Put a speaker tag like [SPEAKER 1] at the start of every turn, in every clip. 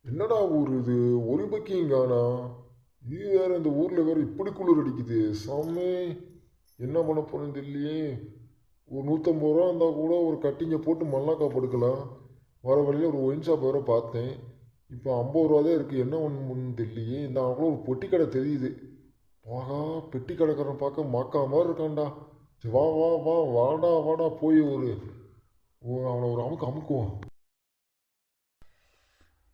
[SPEAKER 1] என்னடா ஊர் இது? ஒரு பக்கியும் காணா. இது வேற, இந்த ஊர்ல வேற இப்படி குளிர் அடிக்குது சாமி. என்ன பண்ண போறேன்னு தெரியலையே. ஒரு 150 ரூபா இருந்தா கூட ஒரு கட்டிங்க போட்டு மல்லாக்கா படுக்கலாம். வர வழியில ஒரு ஒயின் ஷாப் வேற பார்த்தேன். இப்போ 50 ரூபா தான் இருக்கு. என்ன ஒன்று தெரியலையே. இந்த அவ்வளோ ஒரு பொட்டி கடை தெரியுது. ஆகா, பெட்டி கடைக்காரன் பார்க்க மாக்கா மாதிரி இருக்கான்டா. சரி, வா வா வா, வாடா வாடா, போய் அவனை ஒரு அமுக்கு அமுக்குவோம்.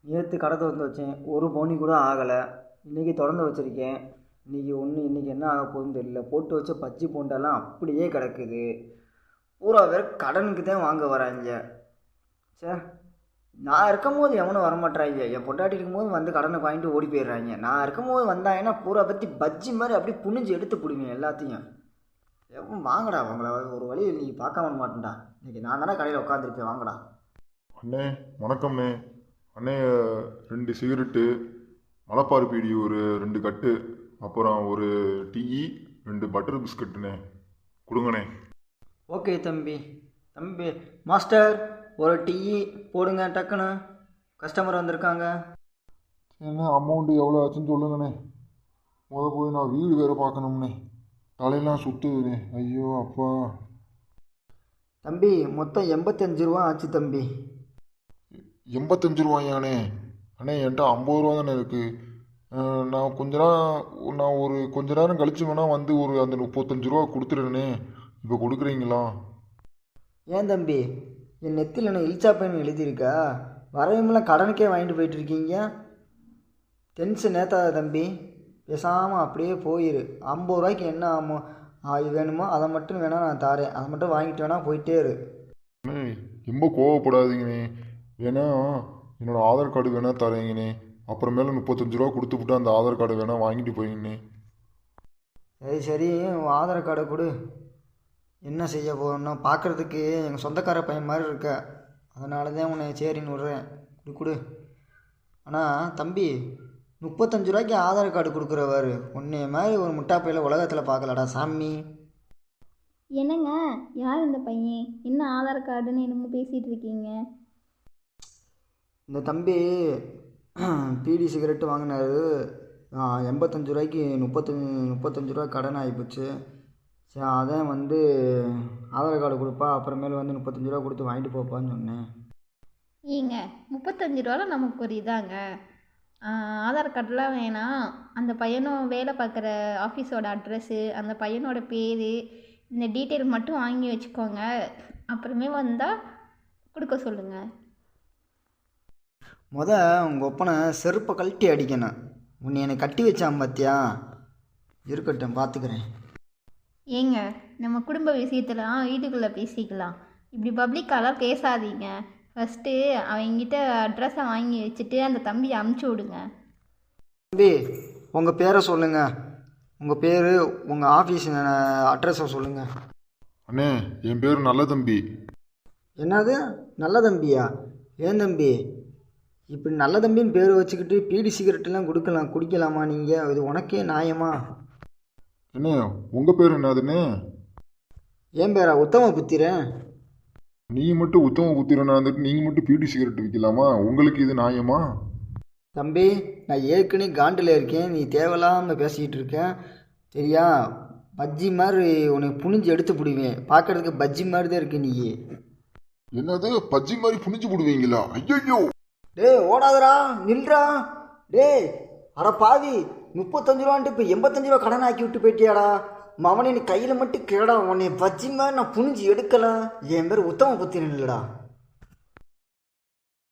[SPEAKER 2] நேற்று கடை திறந்து வச்சேன், ஒரு பவுனி கூட ஆகலை. இன்றைக்கி திறந்து வச்சுருக்கேன். இன்றைக்கி என்ன ஆக போகுதுன்னு தெரியல. போட்டு வச்ச பஜ்ஜி போண்டாலாம் அப்படியே கிடக்குது. பூரா வேறு கடனுக்கு தான் வாங்க வராங்க. சே, நான் இருக்கும்போது எவனும் வரமாட்டாங்க. என் பொண்டாட்டி இருக்கும்போது வந்து கடனுக்கு வாங்கிட்டு ஓடி போயிடுறாங்க. நான் இருக்கும்போது வந்தாங்கன்னா பூரா பற்றி பஜ்ஜி மாதிரி அப்படியே புனிஞ்சு எடுத்து பிடிவேன் எல்லாத்தையும். எவன் வாங்கடா, அவங்கள ஒரு வழி இன்றைக்கி பார்க்க மாட்டேன்டா. இன்றைக்கி நான் தானே கடையில் உட்காந்துருப்பேன். வாங்கடா.
[SPEAKER 1] அண்ணே வணக்கம்ண்ணே. அண்ணே, 2 சிகரெட்டு, மலைப்பாறு பீடி ஒரு 2 கட்டு, அப்புறம் ஒரு டீ, 2 பட்டர் பிஸ்கட்டுண்ணே கொடுங்கண்ணே.
[SPEAKER 2] ஓகே தம்பி. மாஸ்டர், ஒரு டீ போடுங்க டக்குன்னு, கஸ்டமர் வந்திருக்காங்க.
[SPEAKER 1] என்ன அமௌண்ட்டு எவ்வளோ ஆச்சுன்னு சொல்லுங்கண்ணே. போய் நான் வீடு வேறு பார்க்கணும்ண்ணே. தலையெல்லாம் சுற்றுதுண்ணே. ஐயோ அப்பா.
[SPEAKER 2] தம்பி, மொத்தம் 85 ரூபா ஆச்சு தம்பி.
[SPEAKER 1] 85 ரூபாயாண்ணே? அண்ணே, என்கிட்ட 50 ரூபா தானே இருக்குது. நான் ஒரு கொஞ்ச நேரம் கழிச்சு வேணால் வந்து அந்த 35 ரூபா கொடுத்துருண்ணே. இப்போ கொடுக்குறீங்களா?
[SPEAKER 2] ஏன் தம்பி, என் நெத்தியில் என்ன இல்ச்சா பையன் எழுதியிருக்கா? வரையுமெல்லாம் கடனுக்கே வாங்கிட்டு போயிட்டுருக்கீங்க. டென்ஷன் ஏற்றாத தம்பி. பேசாமல் அப்படியே போயிரு. 50 ரூபாய்க்கு என்ன வேணுமோ அதை மட்டும் வேணால் நான் தாரேன். அதை மட்டும் வாங்கிட்டு வேணால் போயிட்டே இரு.
[SPEAKER 1] அண்ணே, ரொம்ப கோவப்படாதீங்கண்ணே. வேணா என்னோடய ஆதார் கார்டு வேணால் தரேங்கண்ணே. அப்புறமேல 35 ரூபா கொடுத்துவிட்டு அந்த ஆதார் கார்டை வேணால் வாங்கிட்டு போயிங்கண்ணே.
[SPEAKER 2] சரி, உன் ஆதார் கார்டை கொடு. என்ன செய்ய போகிறோன்னா, பார்க்குறதுக்கு எங்கள் சொந்தக்கார பையன் மாதிரி இருக்க. அதனால தான் உன்னை சரின்னு விட்றேன். கொடு. ஆனால் தம்பி, 35 ரூபாய்க்கு ஆதார் கார்டு கொடுக்குறவாரு உன்னைய மாதிரி ஒரு முட்டாப்பையில் உலகத்தில் பார்க்கலடா சாமி.
[SPEAKER 3] என்னங்க, யார் இந்த பையன்? என்ன ஆதார் கார்டுன்னு என்னமோ பேசிகிட்டு இருக்கீங்க?
[SPEAKER 2] இந்த தம்பி பீடி சிகரெட்டு வாங்கினாரு. 85 ரூபாய்க்கு 35 ரூபா கடன் ஆகிப்போச்சு. சரி, அதான் ஆதார் கார்டு கொடுப்பா, அப்புறமேல 35 ரூபா கொடுத்து வாங்கிட்டு போப்பான்னு சொன்னேன்.
[SPEAKER 3] ஏங்க, 35 ரூபாவில் நமக்கு ஒரு இதாங்க. ஆதார் கார்டெலாம் வேணாம். அந்த பையனும் வேலை பார்க்குற ஆஃபீஸோட அட்ரெஸ்ஸு, அந்த பையனோட பேர், இந்த டீட்டெயில் மட்டும் வாங்கி வச்சுக்கோங்க. அப்புறமே வந்தால் கொடுக்க சொல்லுங்கள்.
[SPEAKER 2] உங்கள் ஒப்பனை செருப்பை கழட்டி அடிக்கணும். உன்னை என்னை கட்டி வச்சான் பார்த்தியா? இருக்கட்டும், பார்த்துக்கிறேன்.
[SPEAKER 3] ஏங்க, நம்ம குடும்ப விஷயத்தெல்லாம் வீட்டுக்குள்ளே பேசிக்கலாம். இப்படி பப்ளிக்காலாம் பேசாதீங்க. ஃபஸ்ட்டு அவங்கிட்ட அட்ரஸை வாங்கி வச்சுட்டு அந்த தம்பியை அமுச்சு விடுங்க.
[SPEAKER 2] தம்பி, உங்கள் பேரை சொல்லுங்கள். உங்கள் பேர், உங்கள் ஆஃபீஸ் அட்ரஸை சொல்லுங்கள்.
[SPEAKER 1] அண்ணே, என் பேர் நல்ல தம்பி.
[SPEAKER 2] என்னது நல்ல தம்பியா? ஏன் தம்பி இப்படி நல்ல தம்பின்னு பேர் வச்சுக்கிட்டு பீடி சிகரெட்டெல்லாம் குடிக்கலாமா நீங்கள்? இது உனக்கே நியாயமா?
[SPEAKER 1] என்ன உங்கள் பேர் என்னதுண்ணே?
[SPEAKER 2] ஏன் பேரா? உத்தம புத்திரன்.
[SPEAKER 1] நீ மட்டும் உத்தம புத்திரனா இருந்துட்டு நீங்கள் மட்டும் பீடி சிகரெட் விற்கலாமா? உங்களுக்கு இது நியாயமா?
[SPEAKER 2] தம்பி, நான் ஏற்கனவே காண்டில் இருக்கேன். நீ தேவையில்லாமல் பேசிக்கிட்டு இருக்கேன் சரியா? பஜ்ஜி மாதிரி உனக்கு புனிஞ்சு எடுத்து பிடிவேன். பார்க்கறதுக்கு பஜ்ஜி மாதிரி தான் இருக்கு நீ.
[SPEAKER 1] என்னது பஜ்ஜி மாதிரி புனிஞ்சு போடுவீங்களா? ஐயோ!
[SPEAKER 2] டேய், ஓடாதரா, நில்றா. டேய், அட பாவி, 35 ரூபான்ட்டு இப்போ 85 ரூபா கடன் ஆக்கி விட்டு போயிட்டியாடா. மவனே, நீ கையில் மட்டும் கேடா. உன்னை பஜ்ஜி மாதிரி நான் புனிஞ்சு எடுக்கலாம். என் பேர் உத்தம புத்திரன் இல்லைடா.